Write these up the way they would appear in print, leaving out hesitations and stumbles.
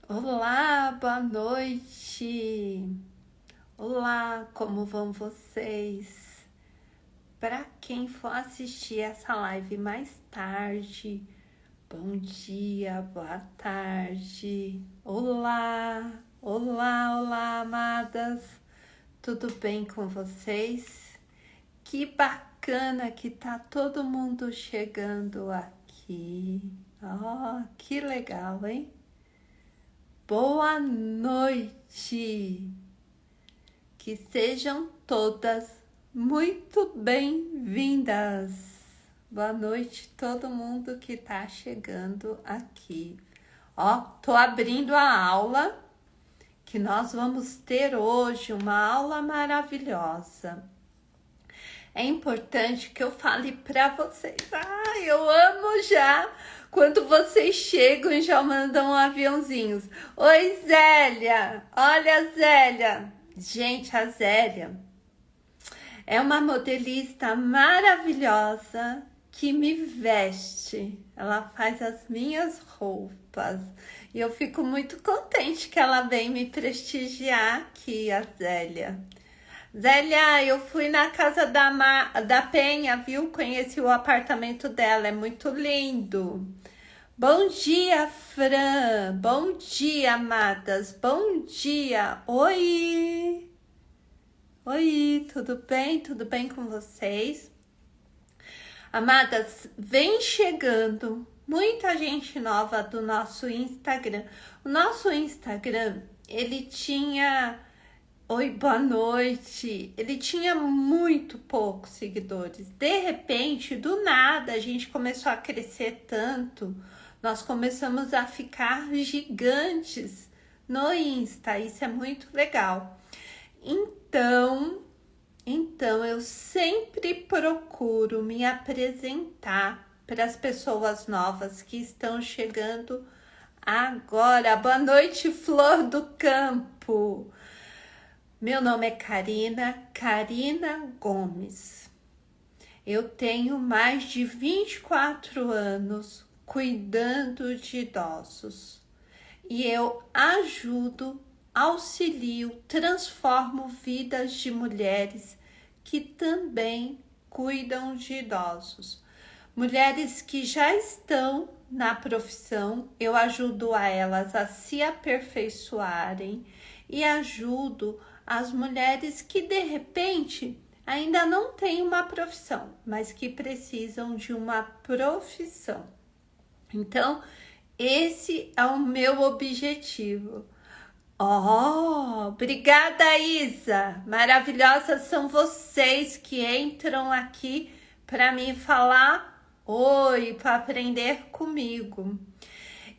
Olá, boa noite. Olá, como vão vocês? Para quem for assistir essa live mais tarde, bom dia, boa tarde. Olá, olá, amadas. Tudo bem com vocês? Que bacana que tá todo mundo chegando aqui. Que legal, hein? Boa noite! Que sejam todas muito bem-vindas! Boa noite, todo mundo que tá chegando aqui. Tô abrindo a aula que nós vamos ter hoje, uma aula maravilhosa. É importante que eu fale para vocês. Eu amo já quando vocês chegam e já mandam aviãozinhos. Oi, Zélia! Olha a Zélia! Gente, a Zélia é uma modelista maravilhosa que me veste. Ela faz as minhas roupas. E eu fico muito contente que ela vem me prestigiar aqui, a Zélia. Zélia, eu fui na casa da Penha, viu? Conheci o apartamento dela, é muito lindo. Bom dia, Fran. Bom dia, amadas. Bom dia. Oi. Oi, tudo bem? Tudo bem com vocês? Amadas, vem chegando muita gente nova do nosso Instagram. O nosso Instagram, ele tinha... Oi, boa noite. Ele tinha muito poucos seguidores. De repente, do nada, a gente começou a crescer tanto. Nós começamos a ficar gigantes no Insta. Isso é muito legal. Então eu sempre procuro me apresentar para as pessoas novas que estão chegando agora. Boa noite, Flor do Campo. Meu nome é Karina Gomes. Eu tenho mais de 24 anos cuidando de idosos. E eu ajudo, auxilio, transformo vidas de mulheres que também cuidam de idosos. Mulheres que já estão na profissão, eu ajudo a elas a se aperfeiçoarem e ajudo as mulheres que de repente ainda não têm uma profissão, mas que precisam de uma profissão. Então, esse é o meu objetivo. Obrigada, Isa. Maravilhosas são vocês que entram aqui para me falar oi, para aprender comigo.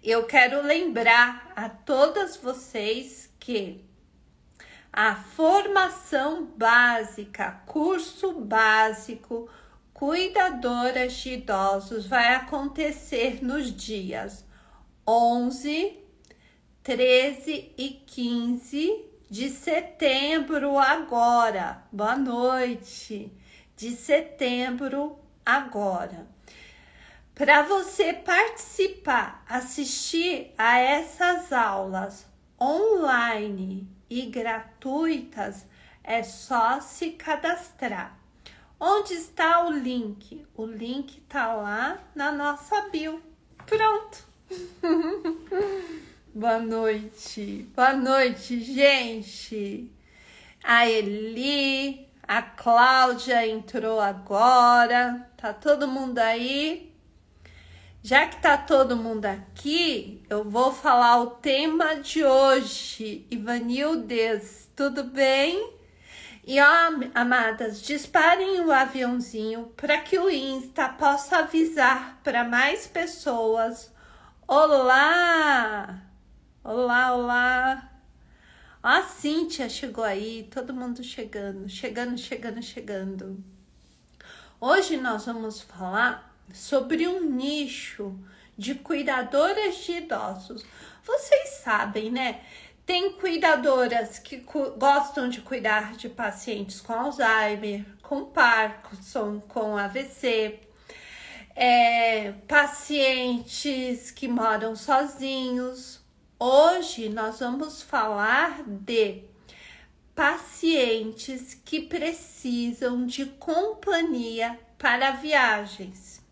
Eu quero lembrar a todas vocês que a formação básica, curso básico, cuidadoras de idosos, vai acontecer nos dias 11, 13 e 15 de setembro agora. Boa noite. De setembro agora. Para você participar, assistir a essas aulas online e gratuitas, é só se cadastrar. Onde está o link? O link está lá na nossa bio. Pronto. Boa noite, gente. A Eli, a Cláudia entrou agora. Tá todo mundo aí? Já que tá todo mundo aqui, eu vou falar o tema de hoje. Ivanildes, tudo bem? E amadas, disparem o aviãozinho para que o Insta possa avisar para mais pessoas. Olá! Olá! A Cíntia chegou aí, todo mundo chegando. Hoje nós vamos falar sobre um nicho de cuidadoras de idosos. Vocês sabem, né? Tem cuidadoras que gostam de cuidar de pacientes com Alzheimer, com Parkinson, com AVC, pacientes que moram sozinhos, Hoje nós vamos falar de pacientes que precisam de companhia para viagens.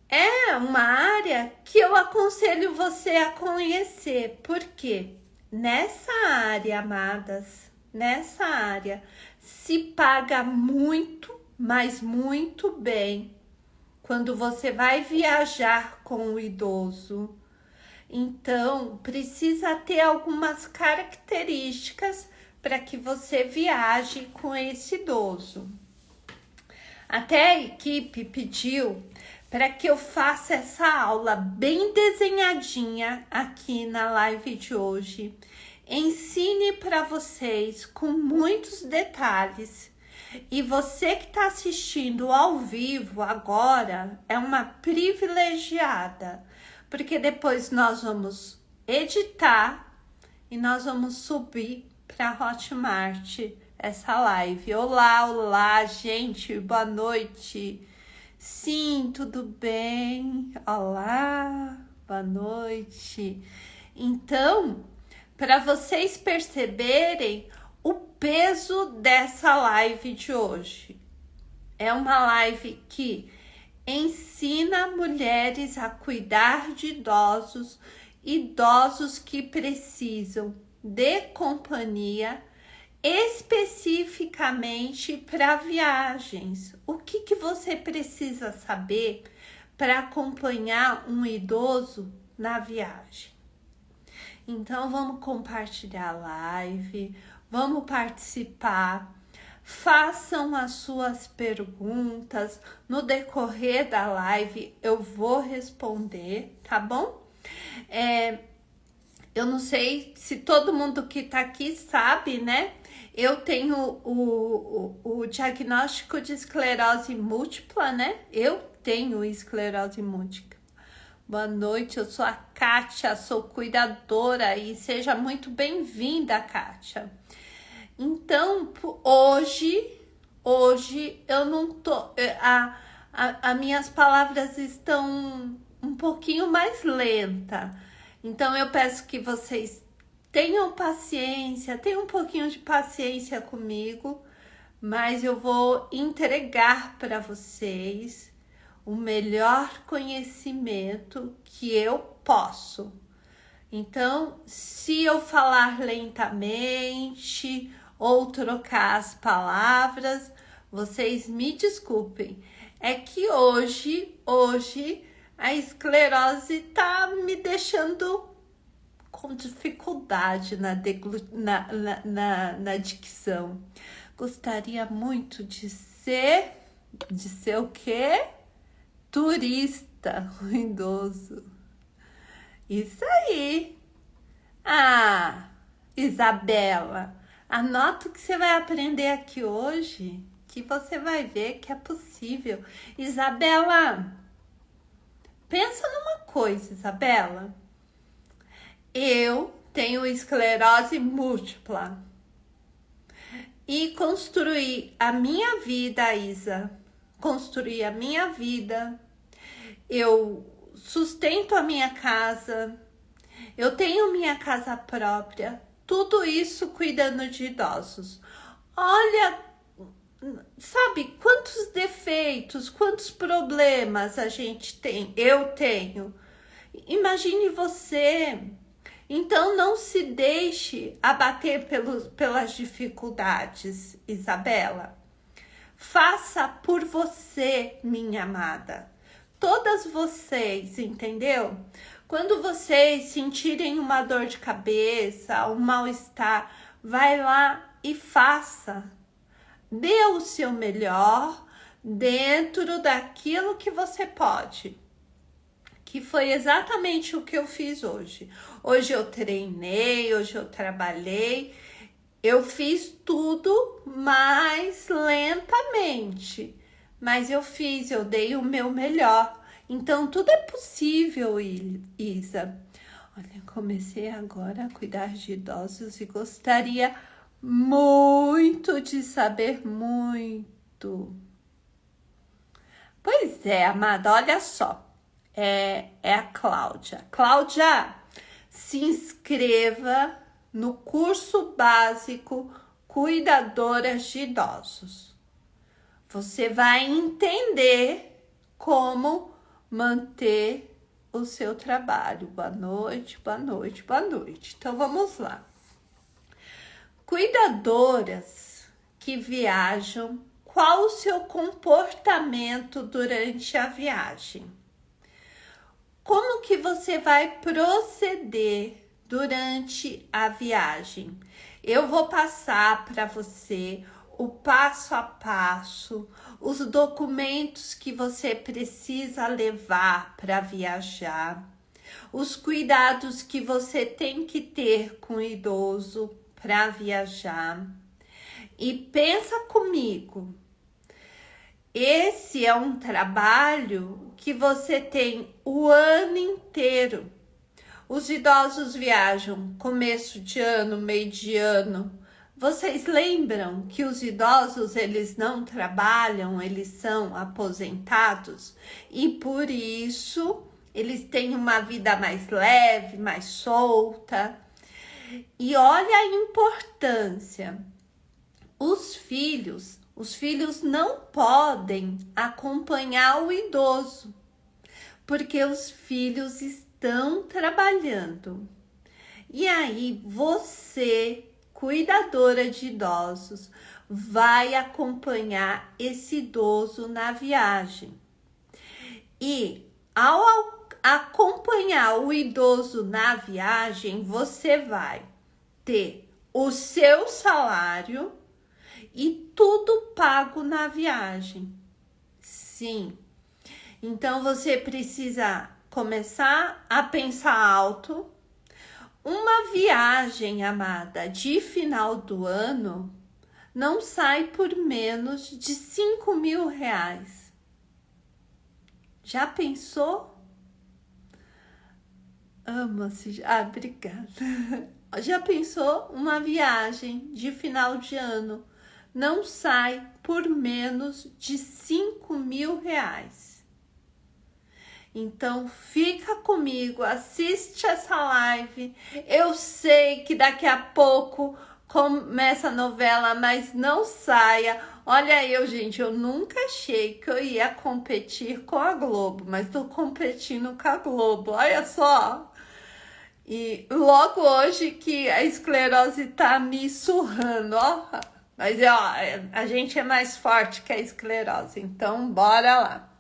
É uma área que eu aconselho você a conhecer, porque nessa área, amadas, nessa área se paga muito, mas muito bem quando você vai viajar com o idoso. Então, precisa ter algumas características para que você viaje com esse idoso. Até a equipe pediu para que eu faça essa aula bem desenhadinha aqui na live de hoje. Ensine para vocês com muitos detalhes. E você que está assistindo ao vivo agora é uma privilegiada, porque depois nós vamos editar e nós vamos subir para a Hotmart essa live. Olá, olá, gente, boa noite. Sim, tudo bem? Olá, boa noite. Então, para vocês perceberem o peso dessa live de hoje, é uma live que ensina mulheres a cuidar de idosos, idosos que precisam de companhia, especificamente para viagens. O que você precisa saber para acompanhar um idoso na viagem? Então, vamos compartilhar a live, vamos participar, façam as suas perguntas. No decorrer da live, eu vou responder, tá bom? Eu não sei se todo mundo que tá aqui sabe, né? Eu tenho o diagnóstico de esclerose múltipla, né? Eu tenho esclerose múltipla. Boa noite, eu sou a Kátia, sou cuidadora e seja muito bem-vinda, Kátia. Então, hoje eu não tô... As minhas palavras estão um pouquinho mais lenta. Então, eu peço que vocês tenham paciência, tenham um pouquinho de paciência comigo, mas eu vou entregar para vocês o melhor conhecimento que eu posso. Então, se eu falar lentamente ou trocar as palavras, vocês me desculpem. É que hoje a esclerose tá me deixando com dificuldade na dicção. Gostaria muito de ser o quê? Turista, o idoso. Isso aí. Ah, Isabela, anota o que você vai aprender aqui hoje, que você vai ver que é possível. Isabela, pensa numa coisa, Isabela. Eu tenho esclerose múltipla e construí a minha vida, Isa. Construí a minha vida. Eu sustento a minha casa, eu tenho minha casa própria, tudo isso cuidando de idosos. Olha, sabe quantos defeitos, quantos problemas a gente tem, eu tenho. Imagine você. Então não se deixe abater pelas dificuldades, Isabela. Faça por você, minha amada. Todas vocês, entendeu? Quando vocês sentirem uma dor de cabeça, um mal-estar, vai lá e faça. Dê o seu melhor dentro daquilo que você pode. Que foi exatamente o que eu fiz hoje. Hoje eu treinei, hoje eu trabalhei. Eu fiz tudo mais lentamente. Mas eu dei o meu melhor. Então, tudo é possível, Isa. Olha, comecei agora a cuidar de idosos e gostaria muito de saber muito. Pois é, amada, olha só. É a Cláudia. Cláudia, se inscreva no curso básico Cuidadoras de Idosos. Você vai entender como manter o seu trabalho. Boa noite, boa noite, boa noite. Então vamos lá. Cuidadoras que viajam, qual o seu comportamento durante a viagem? Como que você vai proceder durante a viagem? Eu vou passar para você o passo a passo, os documentos que você precisa levar para viajar, os cuidados que você tem que ter com o idoso para viajar. E pensa comigo, esse é um trabalho que você tem o ano inteiro. Os idosos viajam começo de ano, meio de ano. Vocês lembram que os idosos, eles não trabalham, eles são aposentados e por isso eles têm uma vida mais leve, mais solta. E olha a importância. Os filhos não podem acompanhar o idoso, porque os filhos estão trabalhando. E aí você, cuidadora de idosos, vai acompanhar esse idoso na viagem. E ao acompanhar o idoso na viagem, você vai ter o seu salário e tudo pago na viagem. Sim. Então você precisa começar a pensar alto. Uma viagem, amada, de final do ano não sai por menos de R$5.000. Já pensou? Ama-se. Obrigada. Já pensou? Uma viagem de final de ano não sai por menos de R$5.000. Então, fica comigo, assiste essa live. Eu sei que daqui a pouco começa a novela, mas não saia. Olha eu, gente, eu nunca achei que eu ia competir com a Globo, mas tô competindo com a Globo, olha só. E logo hoje que a esclerose tá me surrando, ó. Mas, ó, a gente é mais forte que a esclerose, então bora lá.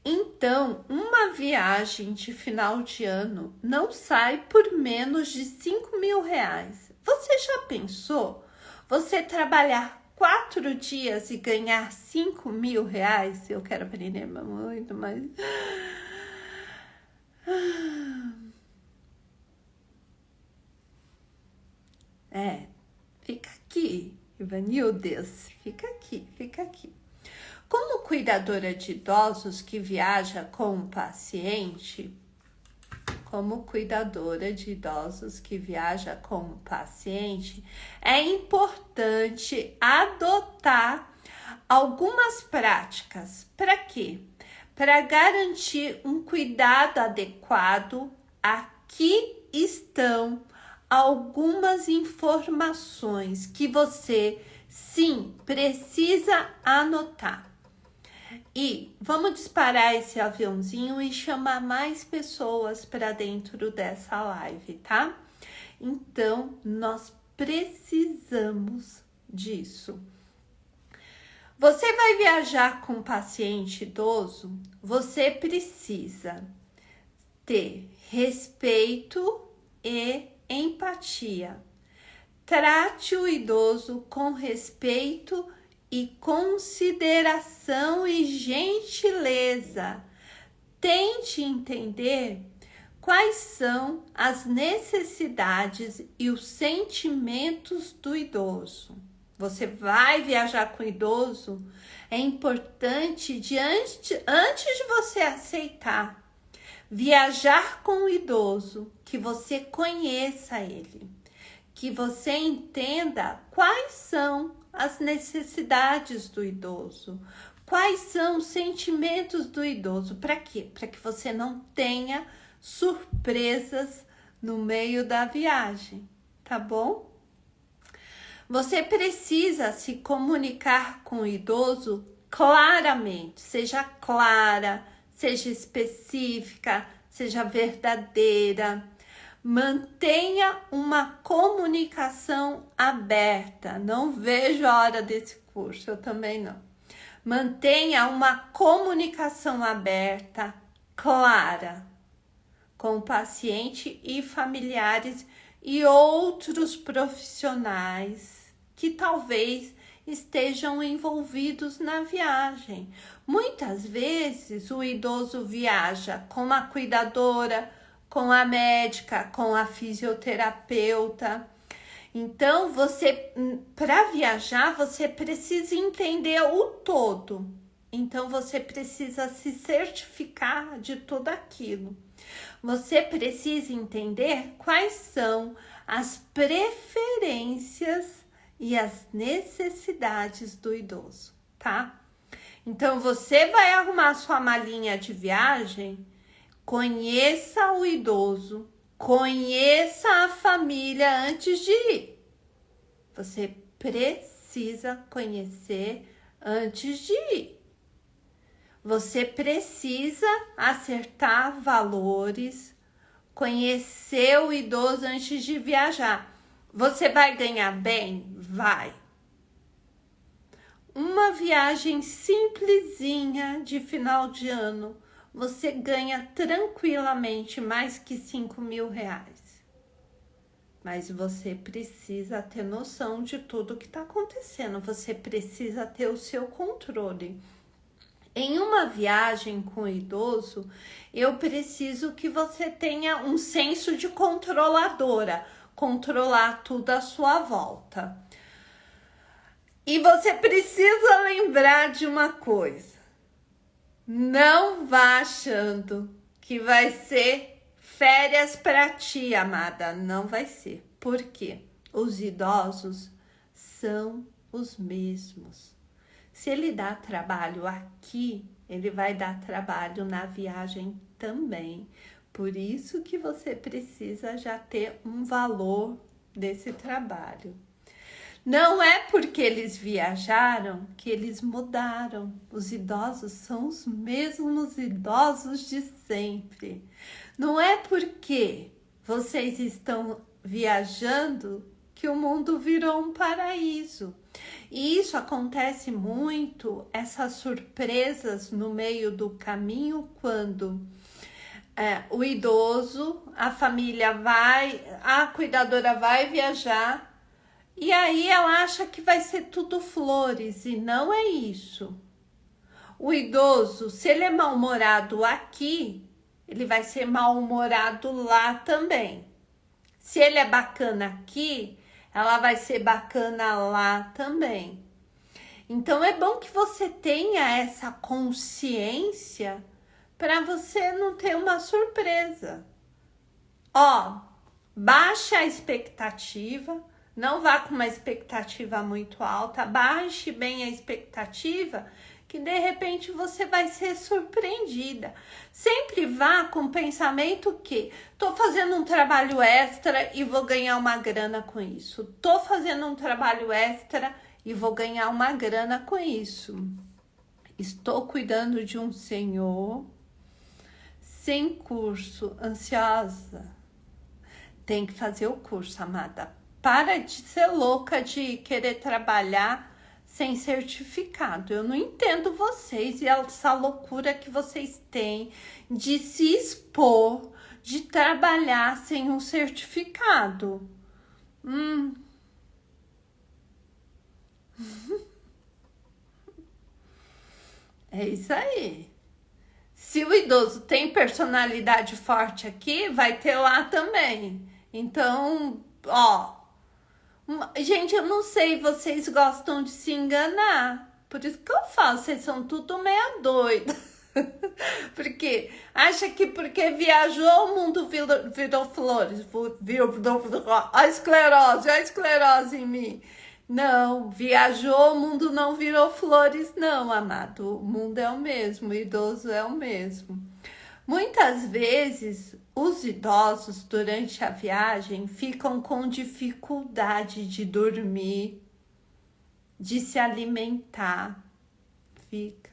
Então, uma viagem de final de ano não sai por menos de R$5.000. Você já pensou? Você trabalhar 4 dias e ganhar R$5.000? Eu quero aprender muito, mas... Fica aqui, Ivanildes, fica aqui, fica aqui. Como cuidadora de idosos que viaja com um paciente, é importante adotar algumas práticas. Para quê? Para garantir um cuidado adequado. Aqui estão algumas informações que você, sim, precisa anotar. E vamos disparar esse aviãozinho e chamar mais pessoas para dentro dessa live, tá? Então, nós precisamos disso. Você vai viajar com um paciente idoso, você precisa ter respeito e empatia. Trate o idoso com respeito e consideração e gentileza. Tente entender quais são as necessidades e os sentimentos do idoso. Você vai viajar com o idoso, é importante, antes de você aceitar viajar com o idoso, que você conheça ele, que você entenda quais são as necessidades do idoso, quais são os sentimentos do idoso. Para quê? Para que você não tenha surpresas no meio da viagem, tá bom? Você precisa se comunicar com o idoso claramente, seja clara, seja específica, seja verdadeira. Mantenha uma comunicação aberta. Não vejo a hora desse curso, eu também não. Mantenha uma comunicação aberta, clara, com o paciente e familiares e outros profissionais que talvez estejam envolvidos na viagem. Muitas vezes o idoso viaja com a cuidadora, com a médica, com a fisioterapeuta. Então, para viajar, você precisa entender o todo. Então, você precisa se certificar de tudo aquilo. Você precisa entender quais são as preferências e as necessidades do idoso, tá? Então, você vai arrumar sua malinha de viagem, conheça o idoso, conheça a família antes de ir. Você precisa conhecer antes de ir. Você precisa acertar valores, conhecer o idoso antes de viajar. Você vai ganhar bem? Vai. Uma viagem simplesinha de final de ano, você ganha tranquilamente mais que 5.000 reais. Mas você precisa ter noção de tudo que está acontecendo. Você precisa ter o seu controle. Em uma viagem com o idoso, eu preciso que você tenha um senso de controladora, controlar tudo à sua volta. E você precisa lembrar de uma coisa: não vá achando que vai ser férias para ti, amada. Não vai ser. Por quê? Os idosos são os mesmos. Se ele dá trabalho aqui, ele vai dar trabalho na viagem também. Por isso que você precisa já ter um valor desse trabalho. Não é porque eles viajaram que eles mudaram. Os idosos são os mesmos idosos de sempre. Não é porque vocês estão viajando que o mundo virou um paraíso. E isso acontece muito, essas surpresas no meio do caminho, quando o idoso, a família vai, a cuidadora vai viajar, e aí ela acha que vai ser tudo flores, e não é isso. O idoso, se ele é mal-humorado aqui, ele vai ser mal-humorado lá também. Se ele é bacana aqui, ela vai ser bacana lá também. Então, é bom que você tenha essa consciência para você não ter uma surpresa. Ó, baixa a expectativa, não vá com uma expectativa muito alta, baixe bem a expectativa, que de repente você vai ser surpreendida. Sempre vá com o pensamento que tô fazendo um trabalho extra e vou ganhar uma grana com isso. Tô fazendo um trabalho extra e vou ganhar uma grana com isso. Estou cuidando de um senhor sem curso, ansiosa. Tem que fazer o curso, amada. Para de ser louca de querer trabalhar sem certificado. Eu não entendo vocês e essa loucura que vocês têm de se expor, de trabalhar sem um certificado. É isso aí. Se o idoso tem personalidade forte aqui, vai ter lá também. Então, ó, gente, eu não sei, vocês gostam de se enganar. Por isso que eu falo, vocês são tudo meia doida. Porque acha que porque viajou o mundo virou flores. A esclerose em mim. Não, viajou, o mundo não virou flores, não, amado. O mundo é o mesmo, o idoso é o mesmo. Muitas vezes Os idosos, durante a viagem, ficam com dificuldade de dormir, de se alimentar. Fica.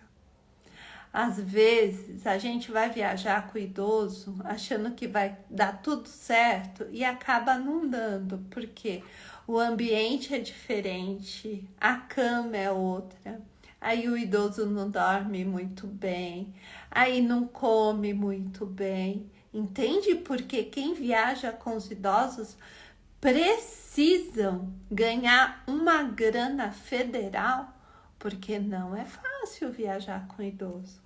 Às vezes, a gente vai viajar com o idoso achando que vai dar tudo certo e acaba não dando, porque o ambiente é diferente, a cama é outra, aí o idoso não dorme muito bem, aí não come muito bem. Entende? Porque quem viaja com os idosos precisam ganhar uma grana federal, porque não é fácil viajar com idoso.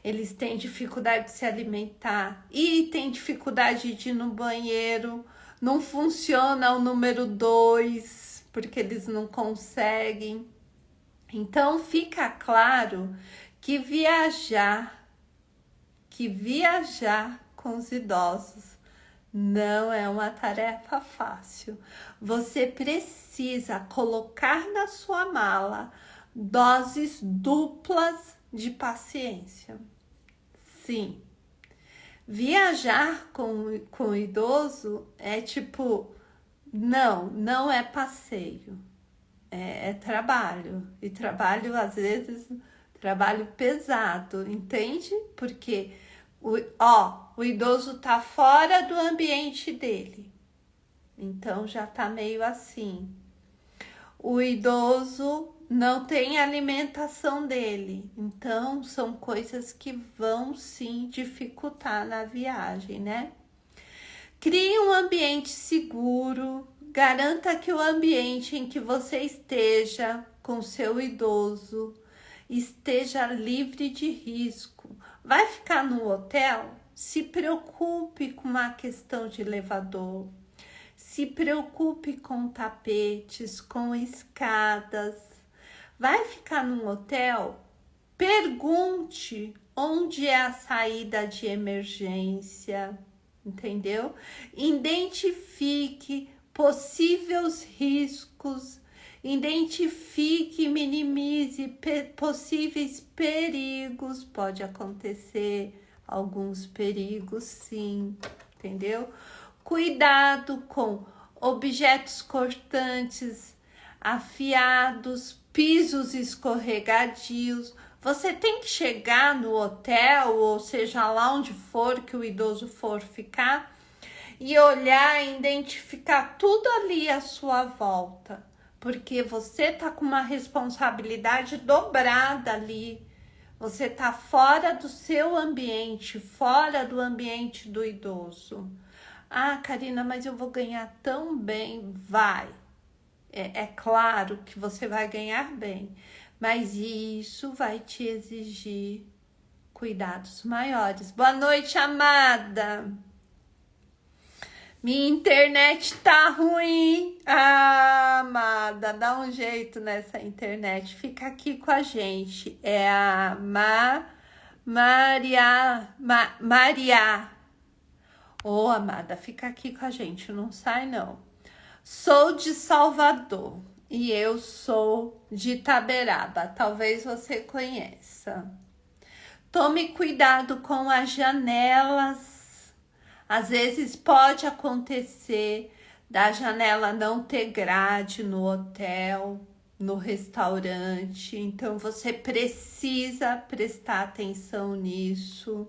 Eles têm dificuldade de se alimentar e têm dificuldade de ir no banheiro. Não funciona o número 2, porque eles não conseguem. Então fica claro que viajar com os idosos não é uma tarefa fácil. Você precisa colocar na sua mala doses duplas de paciência. Sim, viajar com o idoso é tipo, não é passeio, é trabalho. E trabalho, às vezes, trabalho pesado, entende? Porque o idoso tá fora do ambiente dele, então já tá meio assim. O idoso não tem alimentação dele, então são coisas que vão sim dificultar na viagem, né? Crie um ambiente seguro, garanta que o ambiente em que você esteja com seu idoso esteja livre de risco. Vai ficar no hotel? Se preocupe com uma questão de elevador. Se preocupe com tapetes, com escadas. Vai ficar num hotel? Pergunte onde é a saída de emergência, entendeu? Identifique possíveis riscos, identifique e minimize possíveis perigos. Pode acontecer alguns perigos, sim, entendeu? Cuidado com objetos cortantes, afiados, pisos escorregadios. Você tem que chegar no hotel, ou seja lá onde for que o idoso for ficar, e olhar e identificar tudo ali à sua volta, porque você tá com uma responsabilidade dobrada ali. Você tá fora do seu ambiente, fora do ambiente do idoso. Ah, Karina, mas eu vou ganhar tão bem. Vai. É claro que você vai ganhar bem, mas isso vai te exigir cuidados maiores. Boa noite, amada. Minha internet tá ruim. Ah, amada, dá um jeito nessa internet. Fica aqui com a gente. É a Maria. Ô, amada, fica aqui com a gente, não sai não. Sou de Salvador e eu sou de Itaberaba, talvez você conheça. Tome cuidado com as janelas. Às vezes pode acontecer da janela não ter grade no hotel, no restaurante, então você precisa prestar atenção nisso.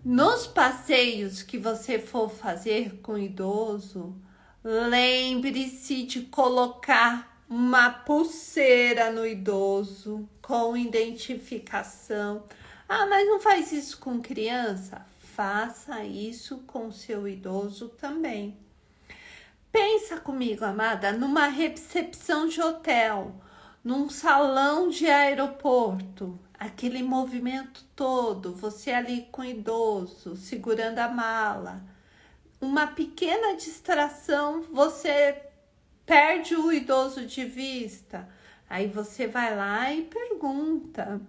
Nos passeios que você for fazer com idoso, lembre-se de colocar uma pulseira no idoso com identificação. Ah, mas não faz isso com criança? Faça isso com seu idoso também. Pensa comigo, amada, numa recepção de hotel, num salão de aeroporto, aquele movimento todo, você ali com o idoso, segurando a mala. Uma pequena distração, você perde o idoso de vista. Aí você vai lá e pergunta.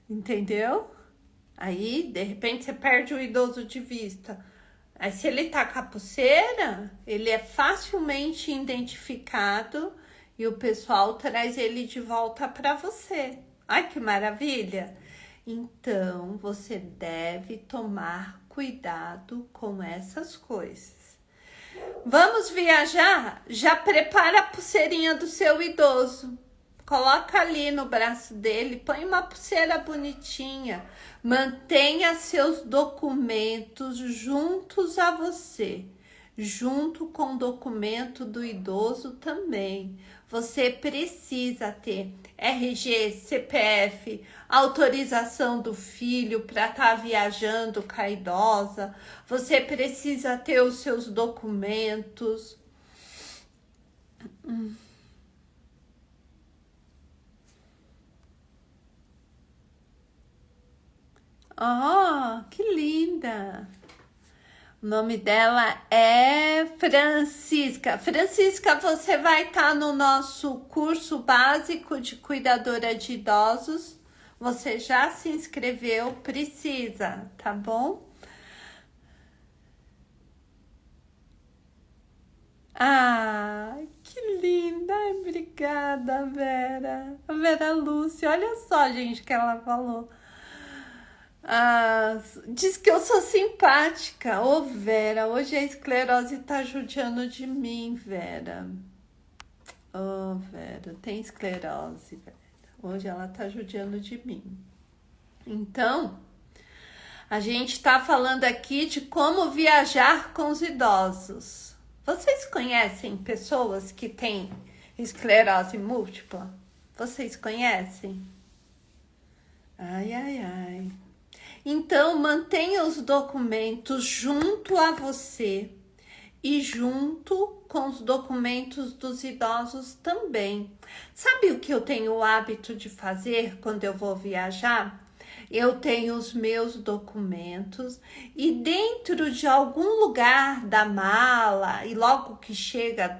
Entendeu? Aí, de repente, você perde o idoso de vista. Aí, se ele tá com a pulseira, ele é facilmente identificado e o pessoal traz ele de volta para você. Ai, que maravilha! Então, você deve tomar cuidado com essas coisas. Vamos viajar? Já prepara a pulseirinha do seu idoso. Coloca ali no braço dele, põe uma pulseira bonitinha. Mantenha seus documentos juntos a você, junto com o documento do idoso também. Você precisa ter RG, CPF, autorização do filho para estar viajando com a idosa. Você precisa ter os seus documentos. Oh, que linda! O nome dela é Francisca. Francisca, você vai estar no nosso curso básico de cuidadora de idosos. Você já se inscreveu, precisa, tá bom? Ah, que linda! Ai, obrigada, Vera. A Vera Lúcia, olha só, gente, que ela falou. Ah, diz que eu sou simpática. Ô, Vera, hoje a esclerose tá judiando de mim, Vera. Ô, Vera, tem esclerose, Vera. Hoje ela tá judiando de mim. Então, a gente tá falando aqui de como viajar com os idosos. Vocês conhecem pessoas que têm esclerose múltipla? Vocês conhecem? Ai, ai, ai. Então, mantenha os documentos junto a você e junto com os documentos dos idosos também. Sabe o que eu tenho o hábito de fazer quando eu vou viajar? Eu tenho os meus documentos e dentro de algum lugar da mala, e logo que chega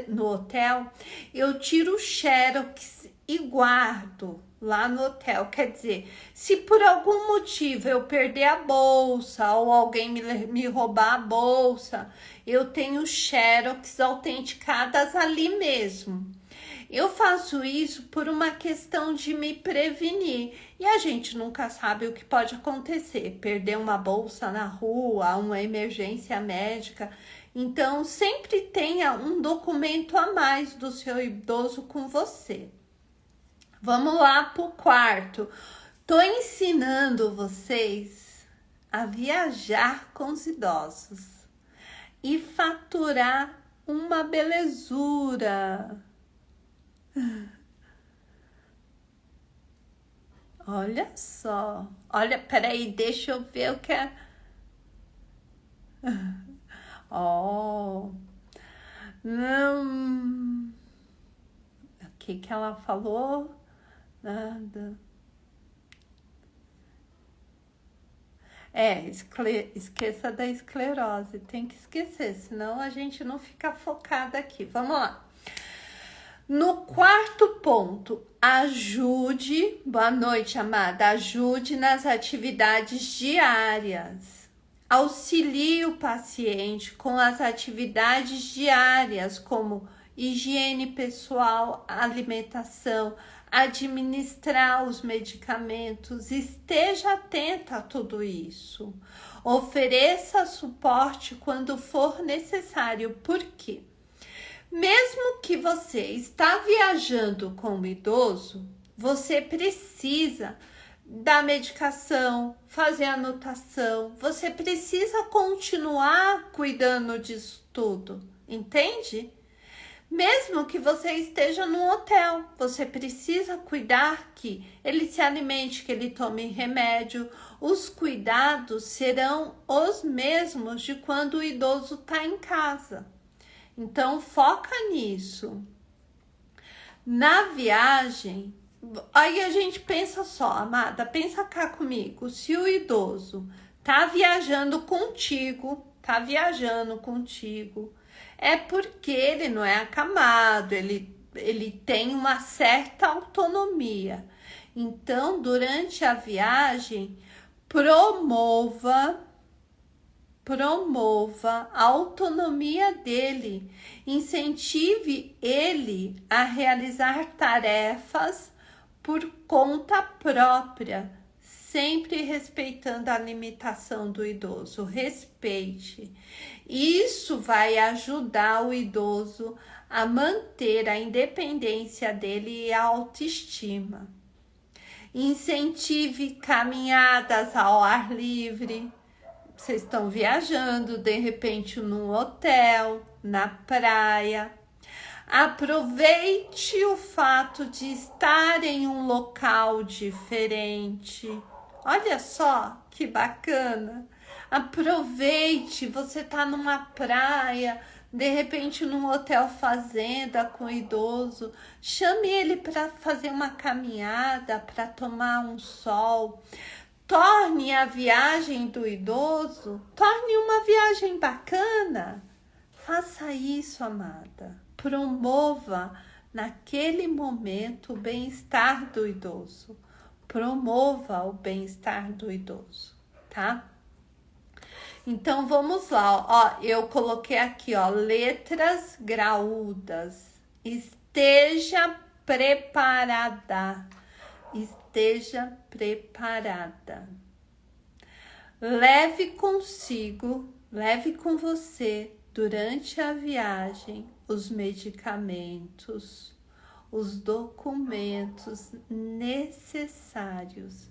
no hotel, eu tiro o xerox e guardo lá no hotel. Quer dizer, se por algum motivo eu perder a bolsa ou alguém me roubar a bolsa, eu tenho xerox autenticadas ali mesmo. Eu faço isso por uma questão de me prevenir. E a gente nunca sabe o que pode acontecer. Perder uma bolsa na rua, uma emergência médica. Então, sempre tenha um documento a mais do seu idoso com você. Vamos lá pro quarto. Tô ensinando vocês a viajar com os idosos e faturar uma belezura. Olha só. Olha, peraí, deixa eu ver o que é. Oh, não. O que ela falou? Nada. Esqueça da esclerose. Tem que esquecer, senão a gente não fica focada aqui. Vamos lá. No quarto ponto, ajude, boa noite, amada, ajude nas atividades diárias. Auxilie o paciente com as atividades diárias, como higiene pessoal, alimentação, administrar os medicamentos. Esteja atenta a tudo isso. Ofereça suporte quando for necessário. Por quê? Mesmo que você está viajando com o idoso, você precisa da medicação, fazer anotação, você precisa continuar cuidando disso tudo, entende? Mesmo que você esteja num hotel, você precisa cuidar que ele se alimente, que ele tome remédio. Os cuidados serão os mesmos de quando o idoso está em casa. Então, foca nisso. Na viagem, aí a gente pensa só, amada, pensa cá comigo. Se o idoso tá viajando contigo, é porque ele não é acamado, ele tem uma certa autonomia. Então, durante a viagem, promova a autonomia dele, incentive ele a realizar tarefas por conta própria, sempre respeitando a limitação do idoso. Respeite. Isso vai ajudar o idoso a manter a independência dele e a autoestima. Incentive caminhadas ao ar livre. Vocês estão viajando, de repente, num hotel, na praia. Aproveite o fato de estar em um local diferente. Olha só que bacana. Aproveite, você tá numa praia, de repente num hotel fazenda com o idoso. Chame ele para fazer uma caminhada, para tomar um sol. Torne a viagem do idoso, torne uma viagem bacana. Faça isso, amada. Promova naquele momento o bem-estar do idoso. Promova o bem-estar do idoso, tá? Então vamos lá, ó, eu coloquei aqui, ó, letras graúdas. Esteja preparada. Esteja preparada. Leve consigo, leve com você durante a viagem os medicamentos, os documentos necessários,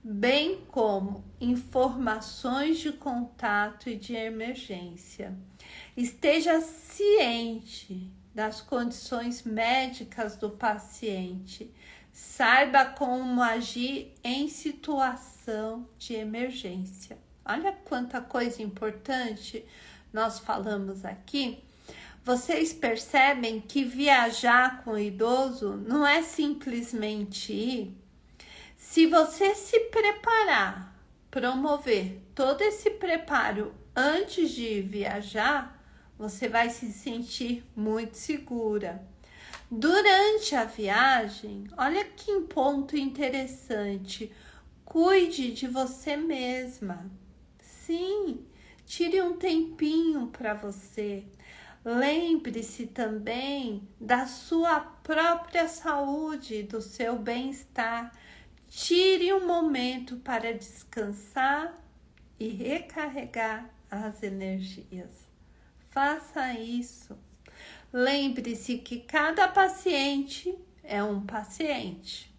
bem como informações de contato e de emergência. Esteja ciente das condições médicas do paciente. Saiba como agir em situação de emergência. Olha quanta coisa importante nós falamos aqui. Vocês percebem que viajar com o idoso não é simplesmente ir. Se você se preparar, promover todo esse preparo antes de viajar, você vai se sentir muito segura. Durante a viagem, olha que ponto interessante, cuide de você mesma. Sim, tire um tempinho para você. Lembre-se também da sua própria saúde, do seu bem-estar. Tire um momento para descansar e recarregar as energias. Faça isso. Lembre-se que cada paciente é um paciente.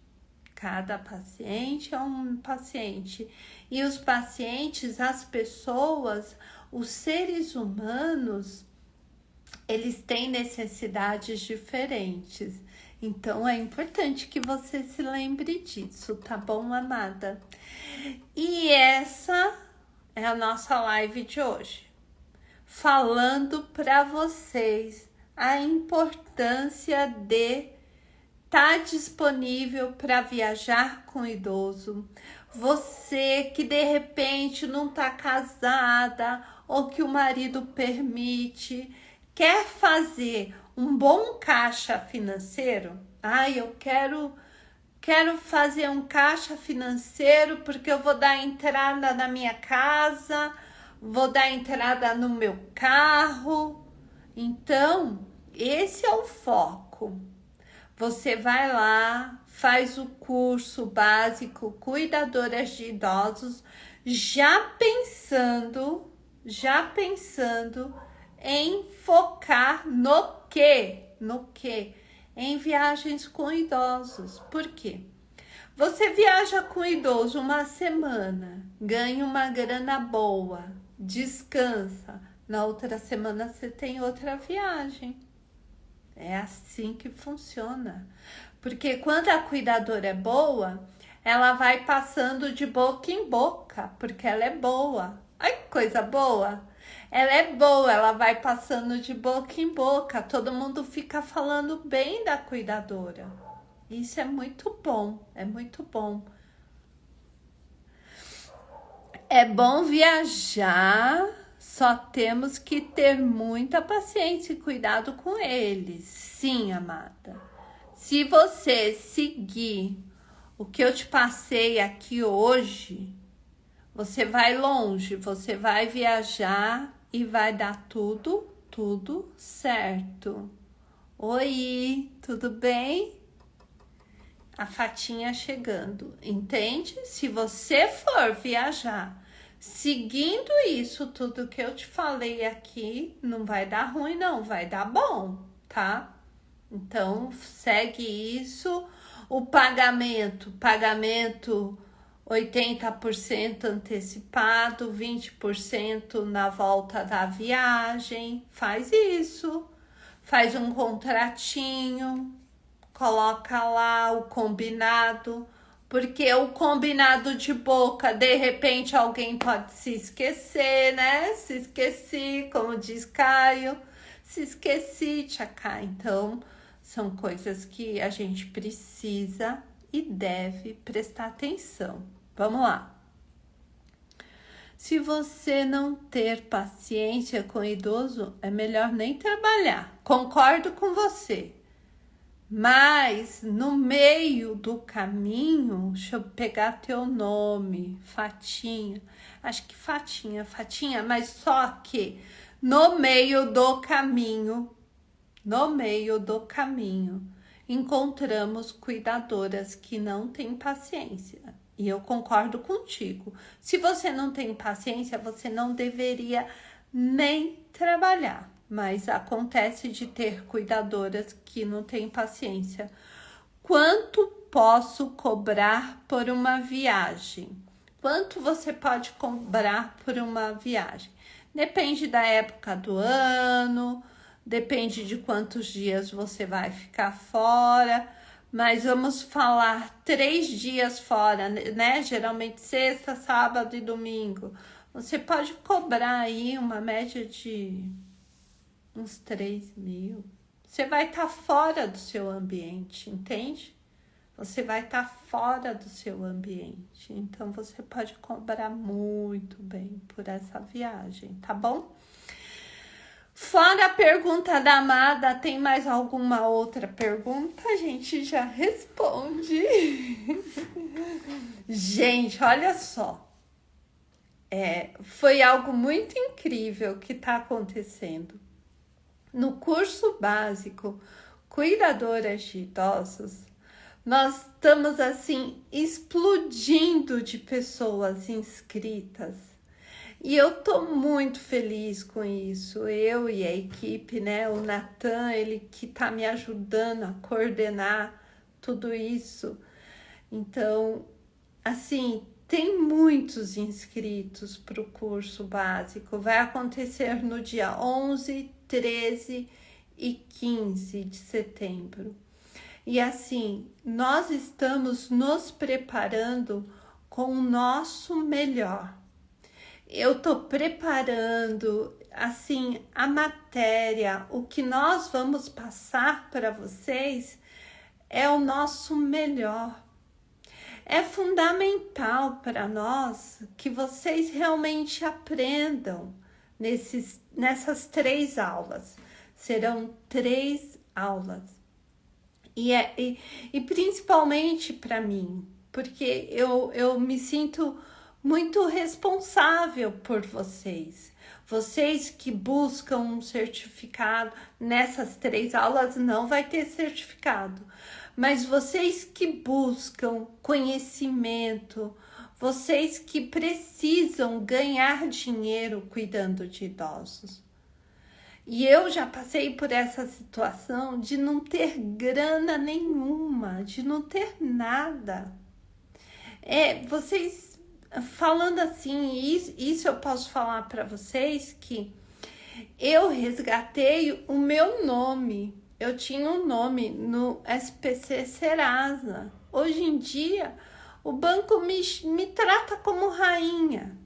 Cada paciente é um paciente. E os pacientes, as pessoas, os seres humanos, eles têm necessidades diferentes. Então, é importante que você se lembre disso, tá bom, amada? E essa é a nossa live de hoje. Falando para vocês a importância de estar disponível para viajar com o idoso. Você que de repente não está casada ou que o marido permite, quer fazer um bom caixa financeiro? Eu quero fazer um caixa financeiro porque eu vou dar entrada na minha casa, vou dar entrada no meu carro. Então, esse é o foco. Você vai lá, faz o curso básico Cuidadoras de Idosos, já pensando em focar no quê? Em viagens com idosos. Por quê? Você viaja com idoso uma semana, ganha uma grana boa, descansa. Na outra semana você tem outra viagem. É assim que funciona. Porque quando a cuidadora é boa, ela vai passando de boca em boca, porque ela é boa. Ai, que coisa boa! Ela é boa, ela vai passando de boca em boca. Todo mundo fica falando bem da cuidadora. Isso é muito bom, é muito bom. É bom viajar, só temos que ter muita paciência e cuidado com eles. Sim, amada. Se você seguir o que eu te passei aqui hoje, você vai longe, você vai viajar e vai dar tudo certo. Oi, tudo bem? a fatinha chegando, entende? Se você for viajar seguindo isso, tudo que eu te falei aqui, não vai dar ruim, não, vai dar bom, tá? Então, segue isso. O pagamento 80% antecipado, 20% na volta da viagem. Faz isso. Faz um contratinho, coloca lá o combinado, porque o combinado de boca, de repente alguém pode se esquecer, né? Se esqueci, como diz Caio, se esqueci, tchacá. Então, são coisas que a gente precisa e deve prestar atenção. Vamos lá. Se você não ter paciência com o idoso, é melhor nem trabalhar. Concordo com você. Mas no meio do caminho, deixa eu pegar teu nome, Fatinha. Acho que Fatinha, mas só que no meio do caminho, encontramos cuidadoras que não têm paciência. E eu concordo contigo. Se você não tem paciência, você não deveria nem trabalhar. Mas acontece de ter cuidadoras que não têm paciência. Quanto posso cobrar por uma viagem? Quanto você pode cobrar por uma viagem? Depende da época do ano, depende de quantos dias você vai ficar fora. Mas vamos falar 3 dias fora, né? Geralmente sexta, sábado e domingo. Você pode cobrar aí uma média de uns 3.000. Você vai estar fora do seu ambiente, entende? Você vai estar fora do seu ambiente. Então, você pode cobrar muito bem por essa viagem, tá bom? Fora a pergunta da Amada, tem mais alguma outra pergunta? A gente já responde. Gente, olha só. Foi algo muito incrível que está acontecendo. No curso básico Cuidadoras de Idosos, nós estamos assim explodindo de pessoas inscritas. E eu tô muito feliz com isso. Eu e a equipe, né? O Natan, ele que tá me ajudando a coordenar tudo isso. Então, assim, tem muitos inscritos para o curso básico. Vai acontecer no dia 11, 13 e 15 de setembro. E assim, nós estamos nos preparando com o nosso melhor. Eu tô preparando, assim, a matéria, o que nós vamos passar para vocês é o nosso melhor. É fundamental para nós que vocês realmente aprendam nessas 3 aulas. Serão 3 aulas. E principalmente para mim, porque eu me sinto muito responsável por vocês. Vocês que buscam um certificado, nessas 3 aulas não vai ter certificado, mas vocês que buscam conhecimento, vocês que precisam ganhar dinheiro cuidando de idosos. E eu já passei por essa situação de não ter grana nenhuma, de não ter nada. Vocês falando assim, isso eu posso falar para vocês que eu resgatei o meu nome. Eu tinha um nome no SPC Serasa. Hoje em dia, o banco me trata como rainha.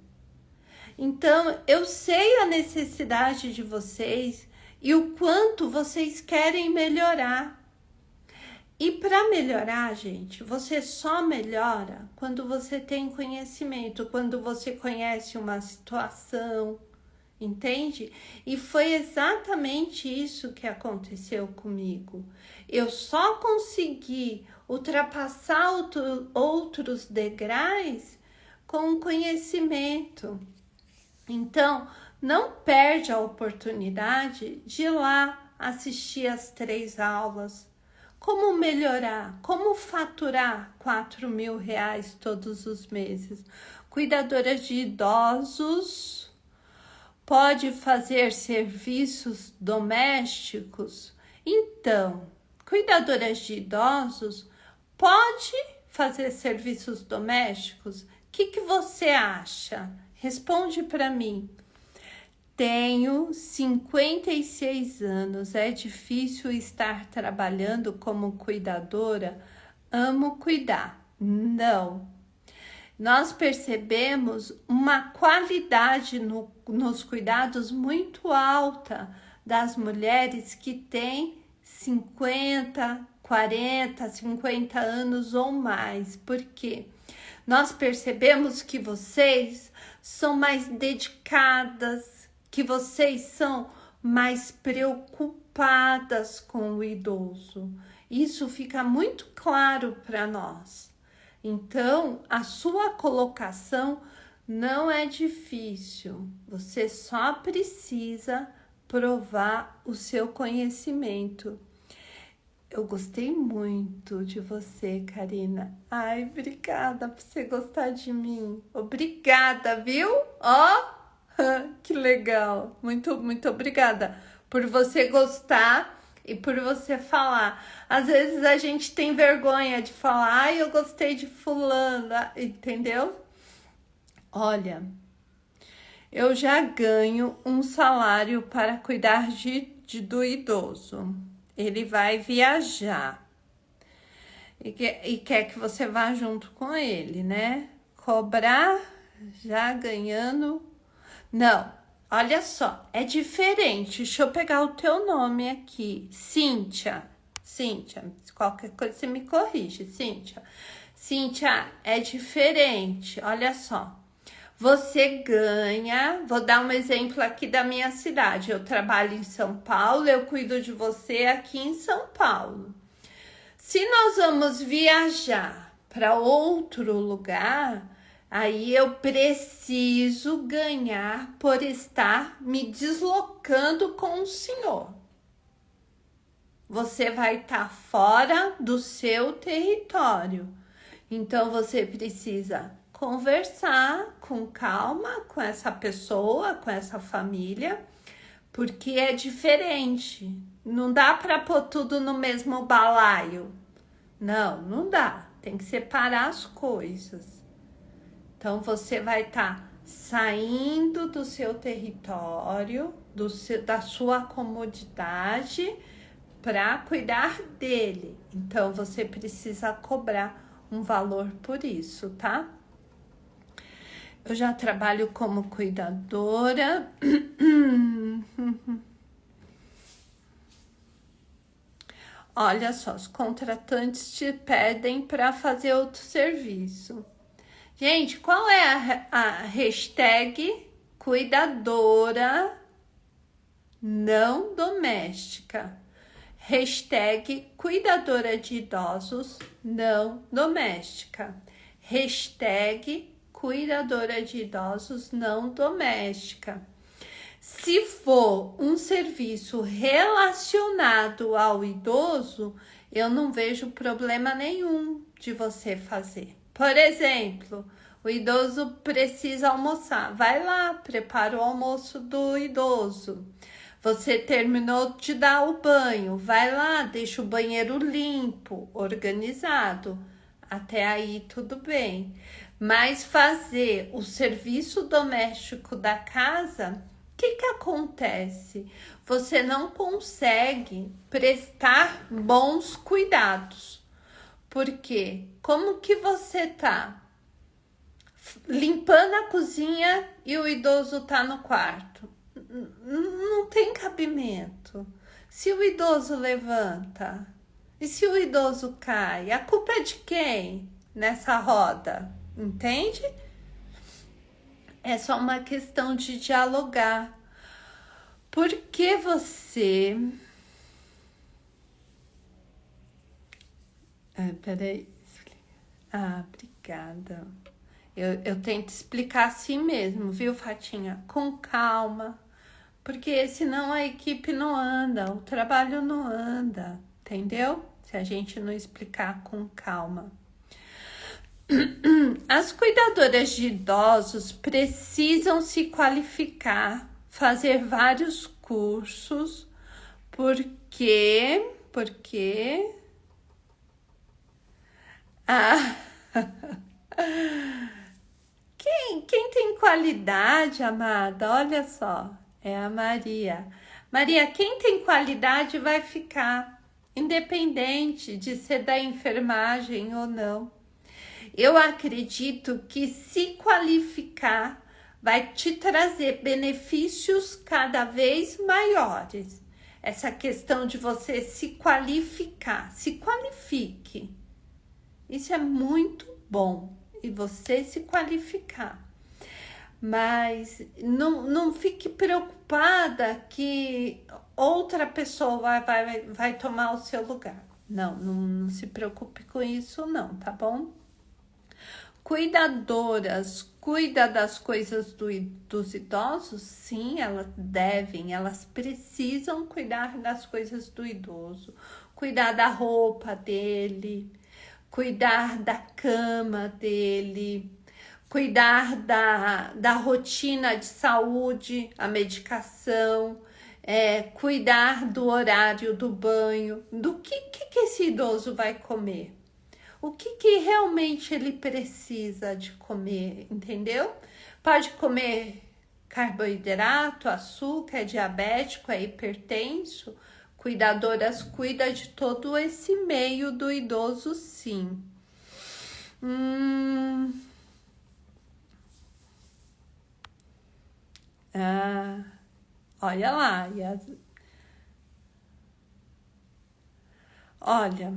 Então, eu sei a necessidade de vocês e o quanto vocês querem melhorar. E para melhorar, gente, você só melhora quando você tem conhecimento, quando você conhece uma situação, entende? E foi exatamente isso que aconteceu comigo. Eu só consegui ultrapassar outros degraus com conhecimento. Então, não perde a oportunidade de ir lá assistir as 3 aulas. Como melhorar? Como faturar R$ 4.000 todos os meses? Cuidadora de idosos pode fazer serviços domésticos? Então, cuidadoras de idosos pode fazer serviços domésticos? O que você acha? Responde para mim. Tenho 56 anos, é difícil estar trabalhando como cuidadora? Amo cuidar. Não. Nós percebemos uma qualidade nos cuidados muito alta das mulheres que têm 50, 40, 50 anos ou mais. Por quê? Nós percebemos que vocês são mais dedicadas, que vocês são mais preocupadas com o idoso. Isso fica muito claro para nós. Então, a sua colocação não é difícil. Você só precisa provar o seu conhecimento. Eu gostei muito de você, Karina. Ai, obrigada por você gostar de mim. Obrigada, viu? Ó, que legal. Muito, muito obrigada por você gostar e por você falar. Às vezes a gente tem vergonha de falar, ai, eu gostei de fulano, entendeu? Olha, eu já ganho um salário para cuidar do idoso. Ele vai viajar e quer que você vá junto com ele, né? Cobrar já ganhando. Não, olha só, é diferente. Deixa eu pegar o teu nome aqui. Cíntia, qualquer coisa você me corrige, Cíntia. Cíntia, é diferente, olha só. Você ganha, vou dar um exemplo aqui da minha cidade. Eu trabalho em São Paulo, eu cuido de você aqui em São Paulo. Se nós vamos viajar para outro lugar, aí eu preciso ganhar por estar me deslocando com o senhor. Você vai estar fora do seu território. Então você precisa conversar com calma com essa pessoa, com essa família, porque é diferente. Não dá para pôr tudo no mesmo balaio. Não, não dá. Tem que separar as coisas. Então você vai estar saindo do seu território, da sua comodidade, para cuidar dele. Então você precisa cobrar um valor por isso, tá? Eu já trabalho como cuidadora. Olha só, os contratantes te pedem para fazer outro serviço. Gente, qual é a hashtag cuidadora não doméstica? Hashtag cuidadora de idosos não doméstica. Hashtag cuidadora de idosos não doméstica. Se for um serviço relacionado ao idoso, eu não vejo problema nenhum de você fazer. Por exemplo, o idoso precisa almoçar. Vai lá, prepara o almoço do idoso. Você terminou de dar o banho. Vai lá, deixa o banheiro limpo, organizado. Até aí tudo bem. Mas fazer o serviço doméstico da casa, o que acontece? Você não consegue prestar bons cuidados. Porque como que você tá limpando a cozinha e o idoso tá no quarto? Não tem cabimento. Se o idoso levanta e se o idoso cai, a culpa é de quem nessa roda? Entende? É só uma questão de dialogar. Por que você... peraí. Obrigada. Eu tento explicar assim mesmo, viu, Fatinha? Com calma. Porque senão a equipe não anda, o trabalho não anda, entendeu? se a gente não explicar com calma. As cuidadoras de idosos precisam se qualificar, fazer vários cursos, porque ah, quem tem qualidade, amada, olha só, é a Maria. Maria, quem tem qualidade vai ficar, independente de ser da enfermagem ou não. Eu acredito que se qualificar vai te trazer benefícios cada vez maiores. Essa questão de você se qualificar, se qualifique. Isso é muito bom, e você se qualificar. Mas não fique preocupada que outra pessoa vai tomar o seu lugar. Não se preocupe com isso não, tá bom? Cuidadoras, cuida das coisas dos idosos? Sim, elas precisam cuidar das coisas do idoso. Cuidar da roupa dele, cuidar da cama dele, cuidar da rotina de saúde, a medicação, cuidar do horário do banho, do que esse idoso vai comer. O que realmente ele precisa de comer, entendeu? Pode comer carboidrato, açúcar, é diabético, é hipertenso. Cuidadoras cuida de todo esse meio do idoso, sim. Olha lá. Olha,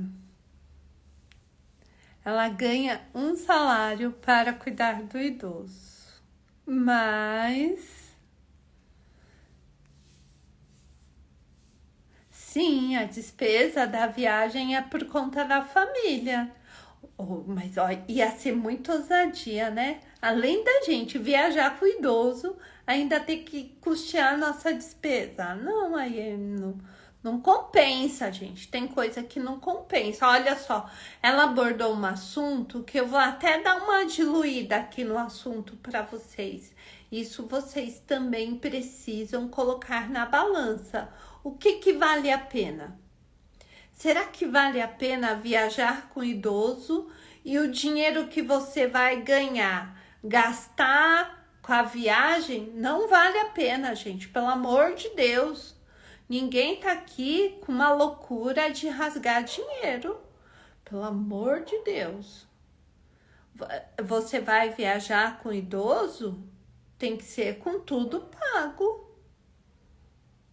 ela ganha um salário para cuidar do idoso, mas sim, a despesa da viagem é por conta da família. Mas ó, ia ser muito ousadia, né? Além da gente viajar com o idoso, ainda ter que custear a nossa despesa. Não, aí não compensa, gente. Tem coisa que não compensa. Olha só, ela abordou um assunto que eu vou até dar uma diluída aqui no assunto para vocês. Isso vocês também precisam colocar na balança. O que vale a pena? Será que vale a pena viajar com o idoso e o dinheiro que você vai ganhar, gastar com a viagem? Não vale a pena, gente, pelo amor de Deus. Ninguém tá aqui com uma loucura de rasgar dinheiro, pelo amor de Deus. Você vai viajar com o idoso? Tem que ser com tudo pago.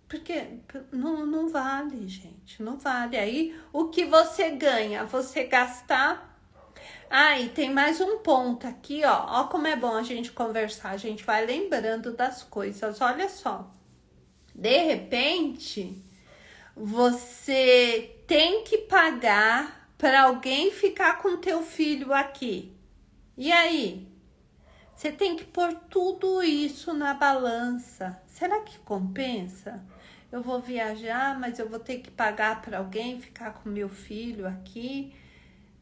Porque não vale, gente, não vale. Aí, o que você ganha, você gastar. E tem mais um ponto aqui, ó. Ó como é bom a gente conversar, a gente vai lembrando das coisas. Olha só, de repente, você tem que pagar para alguém ficar com teu filho aqui. E aí? Você tem que pôr tudo isso na balança. Será que compensa? Eu vou viajar, mas eu vou ter que pagar para alguém ficar com meu filho aqui.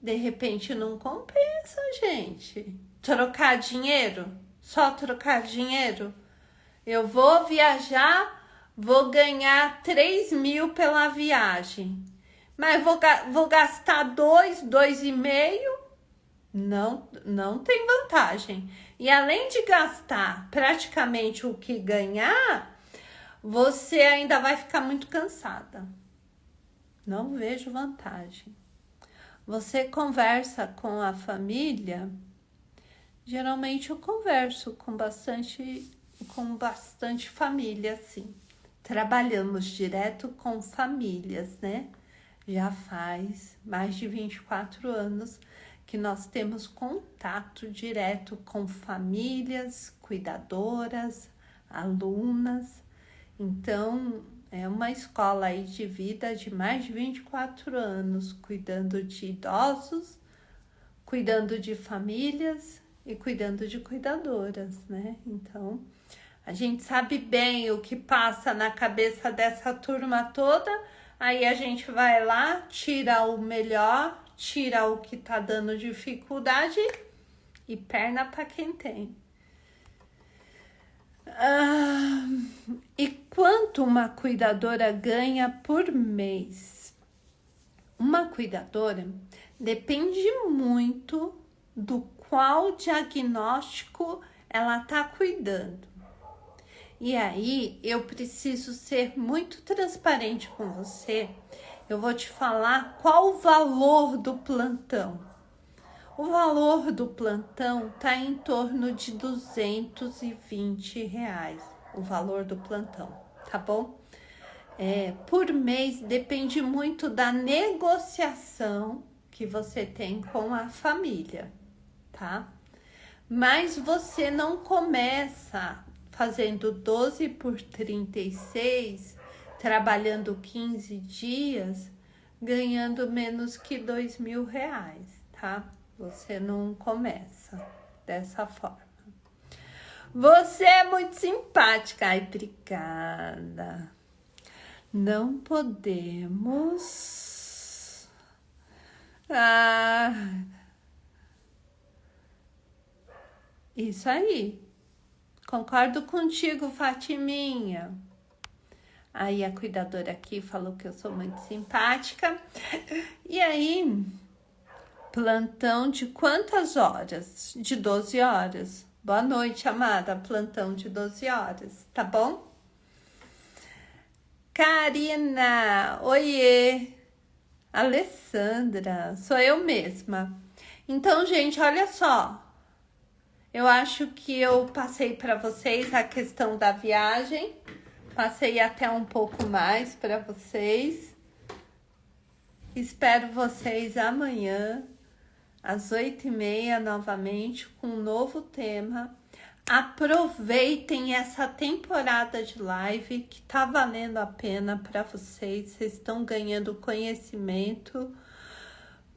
De repente não compensa, gente. Trocar dinheiro? Só trocar dinheiro? Eu vou viajar, vou ganhar 3.000 pela viagem. Mas vou gastar 2,5? Não tem vantagem. E além de gastar praticamente o que ganhar, você ainda vai ficar muito cansada. Não vejo vantagem. Você conversa com a família? Geralmente eu converso com bastante família, sim. Trabalhamos direto com famílias, né? Já faz mais de 24 anos que nós temos contato direto com famílias, cuidadoras, alunas. Então, é uma escola aí de vida de mais de 24 anos, cuidando de idosos, cuidando de famílias e cuidando de cuidadoras, né? Então, a gente sabe bem o que passa na cabeça dessa turma toda, Aí a gente vai lá, tira o melhor, tira o que tá dando dificuldade e perna para quem tem. E quanto uma cuidadora ganha por mês? Uma cuidadora depende muito do qual diagnóstico ela tá cuidando. E aí, eu preciso ser muito transparente com você. Eu vou te falar qual o valor do plantão. O valor do plantão tá em torno de R$ 220, o valor do plantão, tá bom? Por mês depende muito da negociação que você tem com a família, tá? Mas você não começa fazendo 12 por 36, trabalhando 15 dias, ganhando menos que R$ 2.000, tá? Você não começa dessa forma. Você é muito simpática. Ai, obrigada. Não podemos... Isso aí. Concordo contigo, Fatiminha. Aí a cuidadora aqui falou que eu sou muito simpática. E aí, plantão de quantas horas? De 12 horas. Boa noite, amada. Plantão de 12 horas, tá bom? Karina, oiê. Alessandra, sou eu mesma. Então, gente, olha só. Eu acho que eu passei para vocês a questão da viagem. Passei até um pouco mais para vocês. Espero vocês amanhã, às 8h30, novamente, com um novo tema. Aproveitem essa temporada de live que tá valendo a pena para vocês. Vocês estão ganhando conhecimento.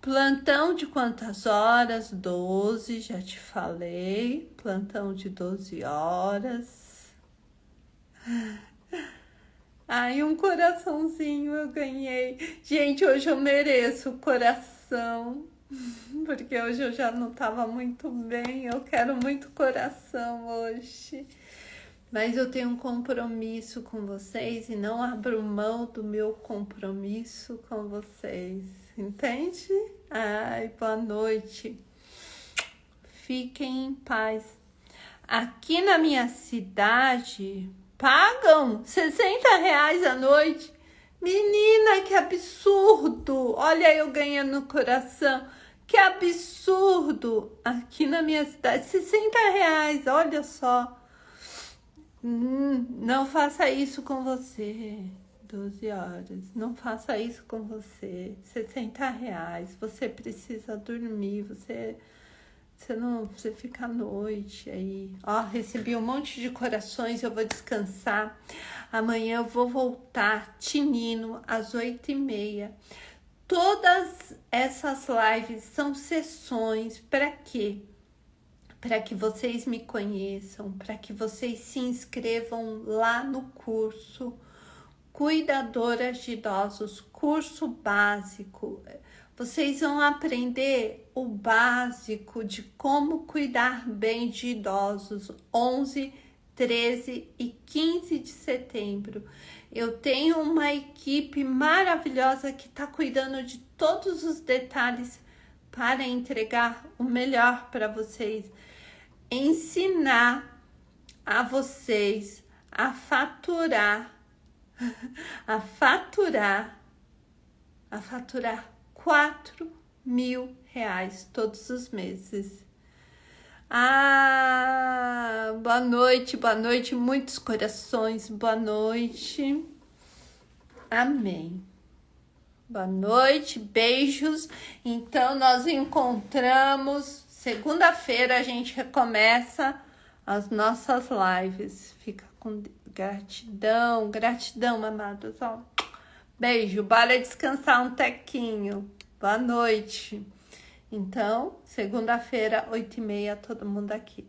Plantão de quantas horas? 12, já te falei. Plantão de 12 horas. Ai, um coraçãozinho eu ganhei. Gente, hoje eu mereço o coração. Porque hoje eu já não tava muito bem. Eu quero muito coração hoje. Mas eu tenho um compromisso com vocês e não abro mão do meu compromisso com vocês. Entende? Ai, boa noite. Fiquem em paz. Aqui na minha cidade, pagam R$ 60 a noite. Menina, que absurdo! Olha eu ganhando no coração. Que absurdo! Aqui na minha cidade, R$ 60, olha só. Não faça isso com você. 12 horas. Não faça isso com você. R$ 60. Você precisa dormir. Você fica à noite aí. Ó, recebi um monte de corações. Eu vou descansar. Amanhã eu vou voltar tinino às 8h30. Todas essas lives são sessões para quê? Para que vocês me conheçam, para que vocês se inscrevam lá no curso Cuidadoras de Idosos, curso básico. Vocês vão aprender o básico de como cuidar bem de idosos, 11, 13 e 15 de setembro. Eu tenho uma equipe maravilhosa que está cuidando de todos os detalhes para entregar o melhor para vocês. Ensinar a vocês a faturar R$ 4.000 todos os meses. Boa noite, muitos corações, boa noite. Amém. Boa noite, beijos. Então, nós encontramos. Segunda-feira a gente recomeça as nossas lives. Fica com gratidão, amados. Ó. Beijo, bora descansar um tequinho. Boa noite. Então, segunda-feira, 8h30, todo mundo aqui.